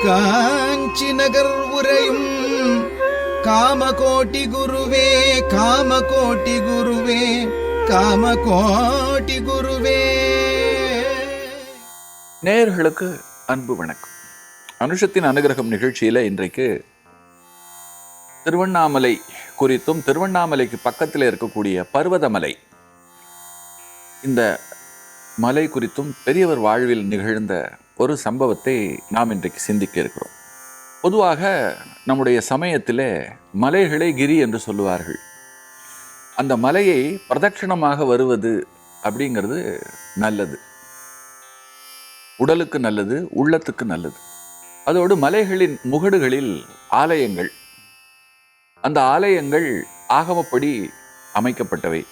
காஞ்சி நகர் உரையும் காமகோட்டி குருவே காமகோட்டி குருவே காமகோட்டி குருவே. நேயர்களுக்கு அன்பு வணக்கம். அனுஷத்தின் அனுகிரகம் நிகழ்ச்சியில் இன்றைக்கு திருவண்ணாமலை குறித்தும் திருவண்ணாமலைக்கு பக்கத்தில் இருக்கக்கூடிய பர்வதமலை, இந்த மலை குறித்தும் பெரியவர் வாழ்வில் நிகழ்ந்த ஒரு சம்பவத்தை நாம் இன்றைக்கு சிந்திக்க இருக்கிறோம். பொதுவாக நம்முடைய சமயத்திலே மலைகளை கிரி என்று சொல்லுவார்கள். அந்த மலையை பிரதட்சணமாக வருவது அப்படிங்கிறது நல்லது, உடலுக்கு நல்லது, உள்ளத்துக்கு நல்லது. அதோடு மலைகளின் முகடுகளில் ஆலயங்கள், அந்த ஆலயங்கள் ஆகமப்படி அமைக்கப்பட்டவை.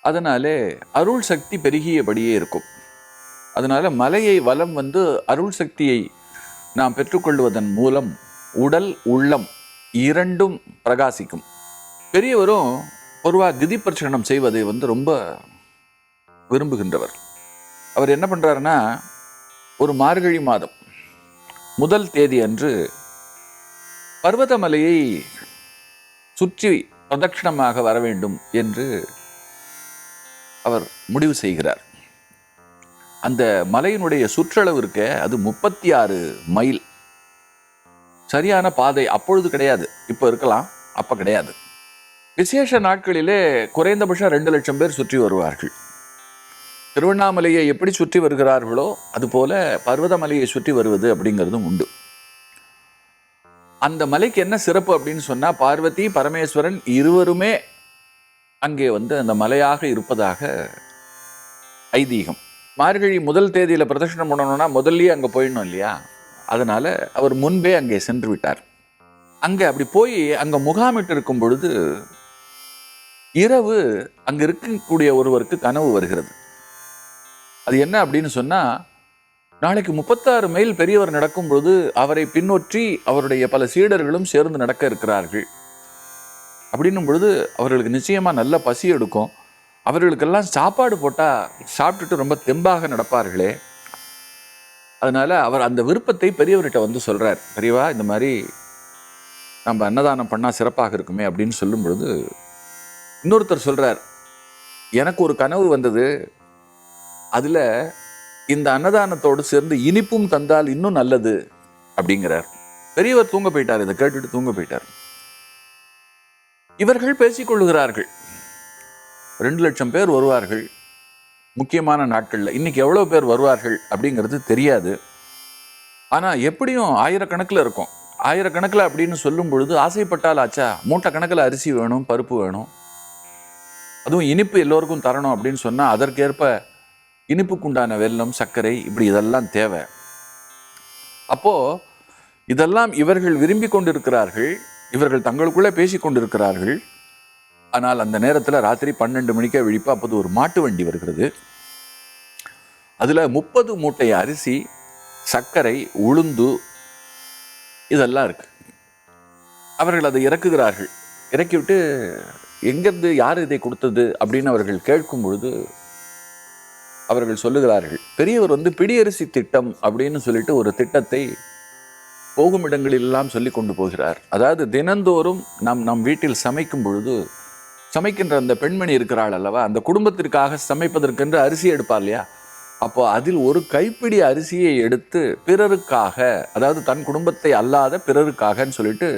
அதனாலே அருள் சக்தி பெருகியபடியே இருக்கும். அதனால மலையை வலம் வந்து அருள் சக்தியை நாம் பெற்றுக்கொள்வதன் மூலம் உடல் உள்ளம் இரண்டும் பிரகாசிக்கும். பெரியவரும் பொதுவாக திதி பிரச்சனம் செய்வதை ரொம்ப விரும்புகின்றவர். அவர் என்ன பண்றாருன்னா, ஒரு மார்கழி மாதம் முதல் தேதி அன்று பர்வதமலையை சுற்றி பிரதட்சணமாக வர வேண்டும் என்று அவர் முடிவு செய்கிறார். அந்த மலையினுடைய சுற்றளவு இருக்க அது 36 மைல். சரியான பாதை அப்பொழுது கிடையாது, இப்போ இருக்கலாம், அப்போ கிடையாது. விசேஷ நாட்களிலே குறைந்தபட்சம் 2 லட்சம் பேர் சுற்றி வருவார்கள். திருவண்ணாமலையை எப்படி சுற்றி வருகிறார்களோ அதுபோல பர்வதமலையை சுற்றி வருவது அப்படிங்கிறதும் உண்டு. அந்த மலைக்கு என்ன சிறப்பு அப்படின்னு சொன்னா, பார்வதி பரமேஸ்வரன் இருவருமே அங்கே அந்த மலையாக இருப்பதாக ஐதீகம். மார்கழி முதல் தேதியில பிரதட்சணம் பண்ணணும்னா முதல்லயே அங்கே போயிடணும் இல்லையா? அதனால அவர் முன்பே அங்கே சென்று விட்டார். அங்கே அப்படி போய் அங்கே முகாமிட்டு இருக்கும் பொழுது இரவு அங்கே இருக்கக்கூடிய ஒருவருக்கு கனவு வருகிறது. அது என்ன அப்படின்னு சொன்னா, நாளைக்கு 36 மைல் பெரியவர் நடக்கும் பொழுது அவரை பின்னொற்றி அவருடைய பல சீடர்களும் சேர்ந்து நடக்க இருக்கிறார்கள். அப்படின்னும் பொழுது அவர்களுக்கு நிச்சயமா நல்ல பசி எடுக்கும். அவர்களுக்கெல்லாம் சாப்பாடு போட்டா சாப்பிட்டுட்டு ரொம்ப தெம்பாக நடப்பார்களே. அதனால அவர் அந்த விருப்பத்தை பெரியவர்கிட்ட சொல்றார். பெரியவா, இந்த மாதிரி நம்ம அன்னதானம் பண்ணா சிறப்பாக இருக்குமே அப்படின்னு சொல்லும் பொழுது இன்னொருத்தர் சொல்றார், எனக்கு ஒரு கனவு வந்தது, அதுல இந்த அன்னதானத்தோடு சேர்ந்து இனிப்பும் தந்தால் இன்னும் நல்லது அப்படிங்கிறார். பெரியவர் தூங்க போயிட்டார். இதை கேட்டுட்டு தூங்க போயிட்டார். இவர்கள் பேசிக்கொள்ளுகிறார்கள். 2 லட்சம் பேர் வருவார்கள் முக்கியமான நாட்கள்ல. இன்னைக்கு எவ்வளவு பேர் வருவார்கள் அப்படிங்கிறது தெரியாது. ஆனா எப்படியும் ஆயிரக்கணக்கில் இருக்கும். ஆயிரக்கணக்கில் அப்படின்னு சொல்லும் பொழுது ஆசைப்பட்டால் ஆச்சா, மூட்டை கணக்கில் அரிசி வேணும், பருப்பு வேணும், அதுவும் இனிப்பு எல்லோருக்கும் தரணும் அப்படின்னு சொன்னா அதற்கேற்ப இனிப்புக்குண்டான வெல்லம், சர்க்கரை, இப்படி இதெல்லாம் தேவை. அப்போ இதெல்லாம் இவர்கள் விரும்பி கொண்டிருக்கிறார்கள். இவர்கள் தங்களுக்குள்ளே பேசி கொண்டிருக்கிறார்கள். ஆனால் அந்த நேரத்தில் ராத்திரி 12 மணிக்கே விழிப்பு. அப்போது ஒரு மாட்டு வண்டி வருகிறது. அதில் 30 மூட்டை அரிசி, சர்க்கரை, உளுந்து இதெல்லாம் இருக்கு. அவர்கள் அதை இறக்குகிறார்கள். இறக்கிவிட்டு எங்கிருந்து யார் இதை கொடுத்தது அப்படின்னு அவர்கள் கேட்கும் பொழுது அவர்கள் சொல்லுகிறார்கள், பெரியவர் பிடியரிசி திட்டம் அப்படின்னு சொல்லிட்டு ஒரு திட்டத்தை போகும் இடங்களெல்லாம் சொல்லி கொண்டு போகிறார். அதாவது தினந்தோறும் நம் வீட்டில் சமைக்கும் பொழுது சமைக்கின்ற அந்த பெண்மணி இருக்கிறாள் அல்லவா, அந்த குடும்பத்திற்காக சமைப்பதற்கென்று அரிசி எடுப்பார் இல்லையா, அப்போ அதில் ஒரு கைப்பிடி அரிசியை எடுத்து பிறருக்காக, அதாவது தன் குடும்பத்தை அல்லாத பிறருக்காகன்னு சொல்லிட்டு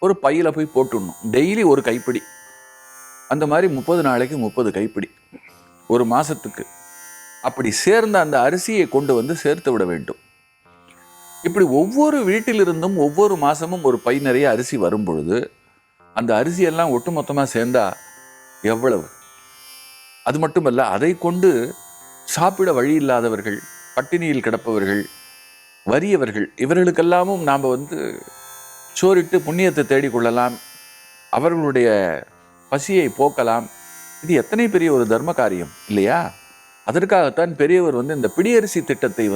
ஒரு பையில போய் போட்டுடணும். டெய்லி ஒரு கைப்பிடி. அந்த மாதிரி 30 நாளைக்கு 30 கைப்பிடி, ஒரு மாசத்துக்கு. அப்படி சேர்ந்த அந்த அரிசியை கொண்டு சேர்த்து விட வேண்டும். இப்படி ஒவ்வொரு வீட்டிலிருந்தும் ஒவ்வொரு மாசமும் ஒரு பை நிறைய அரிசி வரும் பொழுது அந்த அரிசியெல்லாம் ஒட்டுமொத்தமாக சேர்ந்தா எவ்வளவு? அது மட்டுமல்ல, அதை கொண்டு சாப்பிட வழி இல்லாதவர்கள், பட்டினியில் கிடப்பவர்கள், வறியவர்கள், இவர்களுக்கெல்லாமும் நாம் சோறிட்டு புண்ணியத்தை தேடிக்கொள்ளலாம், அவர்களுடைய பசியை போக்கலாம். இது எத்தனை பெரிய ஒரு தர்ம காரியம் இல்லையா? அதற்காகத்தான் பெரியவர் இந்த பிடியரிசி திட்டத்தை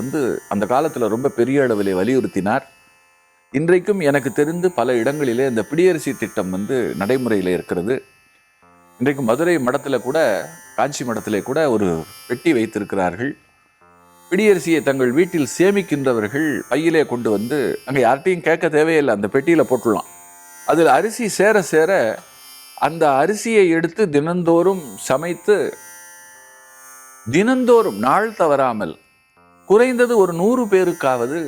அந்த காலத்தில் ரொம்ப பெரிய அளவில் வலியுறுத்தினார். இன்றைக்கும் எனக்கு தெரிந்து பல இடங்களிலே இந்த பிடியரிசி திட்டம் நடைமுறையில் இருக்கிறது. இன்றைக்கு மதுரை மடத்தில் கூட, காஞ்சி மடத்திலே கூட ஒரு பெட்டி வைத்திருக்கிறார்கள். பிடியரிசியை தங்கள் வீட்டில் சேமிக்கின்றவர்கள் பையிலே கொண்டு வந்து அங்கே யார்கிட்டையும் கேட்க தேவையில்லை, அந்த பெட்டியில் போட்டுடலாம். அதில் அரிசி சேர சேர அந்த அரிசியை எடுத்து தினந்தோறும் சமைத்து தினந்தோறும் நாள் தவறாமல் குறைந்தது ஒரு 100 பேருக்காவது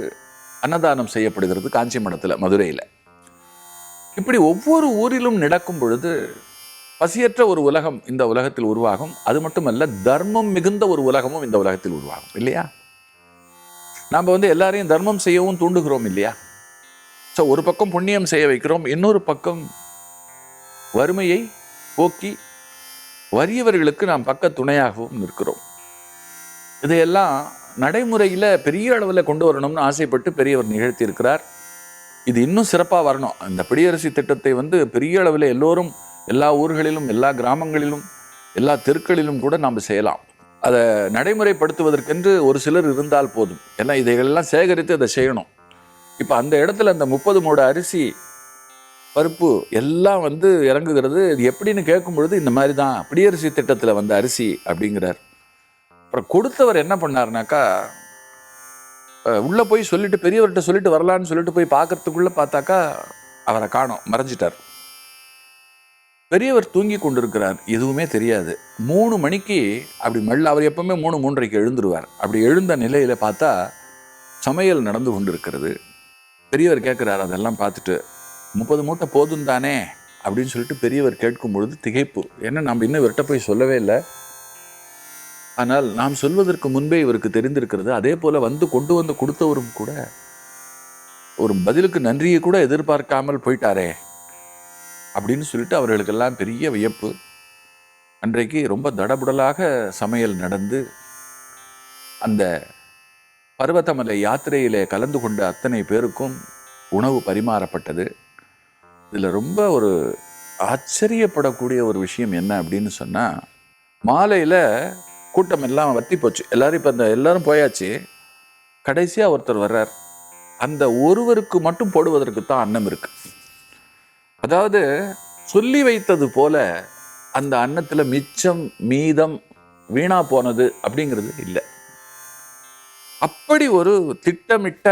அன்னதானம் செய்யப்படுகிறது காஞ்சி மடத்தில், மதுரையில். இப்படி ஒவ்வொரு ஊரிலும் நடக்கும் பொழுது பசியற்ற ஒரு உலகம் இந்த உலகத்தில் உருவாகும். அது மட்டுமல்ல, தர்மம் மிகுந்த ஒரு உலகமும் இந்த உலகத்தில் உருவாகும் இல்லையா? நாம் எல்லாரையும் தர்மம் செய்யவும் தூண்டுகிறோம் இல்லையா? ஸோ ஒரு பக்கம் புண்ணியம் செய்ய வைக்கிறோம், இன்னொரு பக்கம் வறுமையை போக்கி வறியவர்களுக்கு நாம் பக்க துணையாகவும் நிற்கிறோம். இதையெல்லாம் நடைமுறையில் பெரிய அளவில் கொண்டு வரணும்னு ஆசைப்பட்டு பெரியவர் நிகழ்த்தி இருக்கிறார். இது இன்னும் சிறப்பாக வரணும். இந்த பிடியரசி திட்டத்தை பெரிய அளவில் எல்லோரும் எல்லா ஊர்களிலும் எல்லா கிராமங்களிலும் எல்லா தெருக்களிலும் கூட நாம் செய்யலாம். அதை நடைமுறைப்படுத்துவதற்கென்று ஒரு சிலர் இருந்தால் போதும். எல்லாம் இதையெல்லாம் சேகரித்து அதை செய்யணும். இப்போ அந்த இடத்துல அந்த 30 மூட அரிசி பருப்பு எல்லாம் இறங்குகிறது. இது எப்படின்னு கேட்கும் பொழுது இந்த மாதிரி தான் பிடியரசி திட்டத்தில் வந்த அரிசி அப்படிங்கிறார். அப்புறம் கொடுத்தவர் என்ன பண்ணார்னாக்கா, உள்ளே போய் சொல்லிட்டு பெரியவர்கிட்ட சொல்லிட்டு வரலான்னு சொல்லிட்டு போய் பார்க்கறதுக்குள்ளே பார்த்தாக்கா அவரை காணோம், மறைஞ்சிட்டார். பெரியவர் தூங்கி கொண்டிருக்கிறார், எதுவுமே தெரியாது. 3 மணிக்கு அப்படி அவர் எப்பவுமே 3-3:30 எழுந்துருவார். அப்படி எழுந்த நிலையில் பார்த்தா சமையல் நடந்து கொண்டிருக்கிறது. பெரியவர் கேட்குறார், அதெல்லாம் பார்த்துட்டு 30 மூட்டை போதும் தானே அப்படின்னு சொல்லிட்டு பெரியவர் கேட்கும் பொழுது திகைப்பு. ஏன்னா நம்ம இன்னும் இவர்கிட்ட போய் சொல்லவே இல்லை. ஆனால் நாம் சொல்வதற்கு முன்பே இவருக்கு தெரிந்திருக்கிறது. அதே போல் கொண்டு வந்து கொடுத்தவரும் கூட ஒரு பதிலுக்கு நன்றியை கூட எதிர்பார்க்காமல் போயிட்டாரே அப்படின்னு சொல்லிட்டு அவர்களுக்கெல்லாம் பெரிய வியப்பு. அன்றைக்கு ரொம்ப தடபுடலாக சமையல் நடந்து அந்த பர்வதமலை யாத்திரையிலே கலந்து கொண்ட அத்தனை பேருக்கும் உணவு பரிமாறப்பட்டது. இதில் ரொம்ப ஒரு ஆச்சரியப்படக்கூடிய ஒரு விஷயம் என்ன அப்படின்னு சொன்னால், மாலையில் கூட்டம் எல்லாம் வத்தி போச்சு. எல்லாரும் இப்போ எல்லாரும் போயாச்சு. கடைசியாக ஒருத்தர் வர்றார். அந்த ஒருவருக்கு மட்டும் போடுவதற்கு தான் அன்னம் இருக்கு. அதாவது சொல்லி வைத்தது போல அந்த அன்னத்தில் மிச்சம் மீதம் வீணா போனது அப்படிங்கிறது இல்லை. அப்படி ஒரு திட்டமிட்ட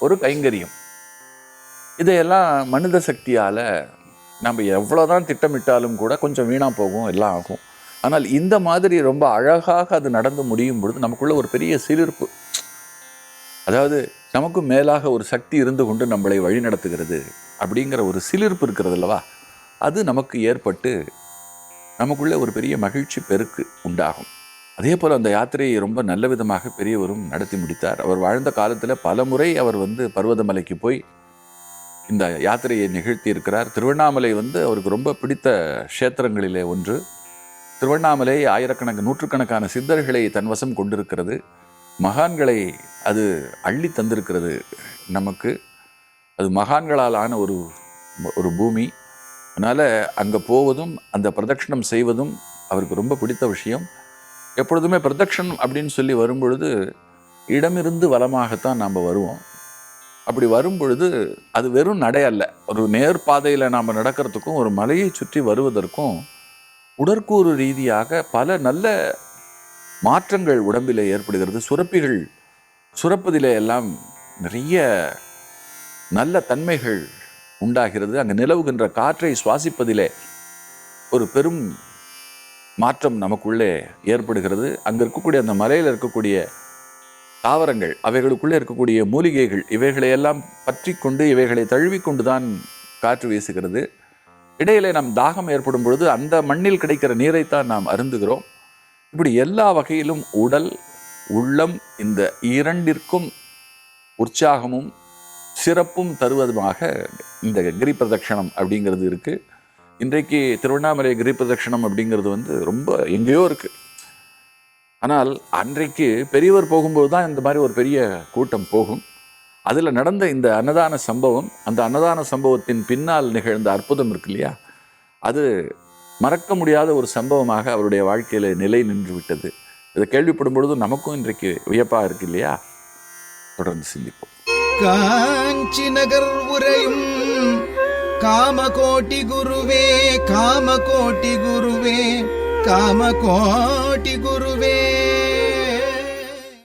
ஒரு கைங்கரியம். இதையெல்லாம் மனித சக்தியால் நம்ம எவ்வளோதான் திட்டமிட்டாலும் கூட கொஞ்சம் வீணாக போகும், எல்லாம் ஆகும். ஆனால் இந்த மாதிரி ரொம்ப அழகாக அது நடந்து முடியும் பொழுது நமக்குள்ள ஒரு பெரிய சிலிர்ப்பு, அதாவது நமக்கும் மேலாக ஒரு சக்தி இருந்து கொண்டு நம்மளை வழி நடத்துகிறது அப்படிங்கிற ஒரு சிலிர்ப்பு இருக்கிறது அல்லவா, அது நமக்கு ஏற்பட்டு நமக்குள்ள ஒரு பெரிய மகிழ்ச்சி பெருக்கு உண்டாகும். அதே போல் அந்த யாத்திரையை ரொம்ப நல்ல விதமாக பெரியவரும் நடத்தி முடித்தார். அவர் வாழ்ந்த காலத்தில் பல முறை அவர் பர்வதமலைக்கு போய் இந்த யாத்திரையை நிகழ்த்தி இருக்கிறார். திருவண்ணாமலை அவருக்கு ரொம்ப பிடித்த க்ஷேத்திரங்களிலே ஒன்று. திருவண்ணாமலை நூற்றுக்கணக்கான சித்தர்களை தன்வசம் கொண்டிருக்கிறது. மகான்களை அது அள்ளி தந்திருக்கிறது நமக்கு. அது மகான்களால் ஆன ஒரு பூமி. அதனால் அங்கே போவதும் அந்த பிரதட்சணம் செய்வதும் அவருக்கு ரொம்ப பிடித்த விஷயம். எப்பொழுதுமே பிரதட்சணம் அப்படின்னு சொல்லி வரும்பொழுது இடமிருந்து வலமாகத்தான் நாம் வருவோம். அப்படி வரும்பொழுது அது வெறும் நடை அல்ல. ஒரு நேர்பாதையில் நாம் நடக்கிறதுக்கும் ஒரு மலையை சுற்றி வருவதற்கும் உடற்கூறு ரீதியாக பல நல்ல மாற்றங்கள் உடம்பில் ஏற்படுகிறது. சுரப்பிகள் சுரப்பதிலே எல்லாம் நிறைய நல்ல தன்மைகள் உண்டாகிறது. அங்கே நிலவுகின்ற காற்றை சுவாசிப்பதிலே ஒரு பெரும் மாற்றம் நமக்குள்ளே ஏற்படுகிறது. அங்கே இருக்கக்கூடிய அந்த மலையில் இருக்கக்கூடிய தாவரங்கள், அவைகளுக்குள்ளே இருக்கக்கூடிய மூலிகைகள், இவைகளையெல்லாம் பற்றி கொண்டு இவைகளை தழுவிக்கொண்டு தான் காற்று வீசுகிறது. இடையிலே நாம் தாகம் ஏற்படும் பொழுது அந்த மண்ணில் கிடைக்கிற நீரைத்தான் நாம் அருந்துகிறோம். இப்படி எல்லா வகையிலும் உடல் உள்ளம் இந்த இரண்டிற்கும் உற்சாகமும் சிறப்பும் தருவதுமாக இந்த கிரி பிரதட்சணம் அப்படிங்கிறது இருக்குது. இன்றைக்கு திருவண்ணாமலை கிரி பிரதட்சணம் அப்படிங்கிறது ரொம்ப எங்கேயோ இருக்குது. ஆனால் அன்றைக்கு பெரியவர் போகும்போது தான் இந்த மாதிரி ஒரு பெரிய கூட்டம் போகும். அதில் நடந்த இந்த அன்னதான சம்பவம், அந்த அன்னதான சம்பவத்தின் பின்னால் நிகழ்ந்த அற்புதம் இருக்கு இல்லையா, அது மறக்க முடியாத ஒரு சம்பவமாக அவருடைய வாழ்க்கையில் நிலை நின்று விட்டது. இதை கேள்விப்படும் பொழுது நமக்கும் இன்றைக்கு வியப்பாக இருக்கு இல்லையா. தொடர்ந்து சிந்திப்போம். காஞ்சி நகர் உரையும் காமகோட்டி குருவே, காமகோட்டி குருவே, காமகோட்டி குரு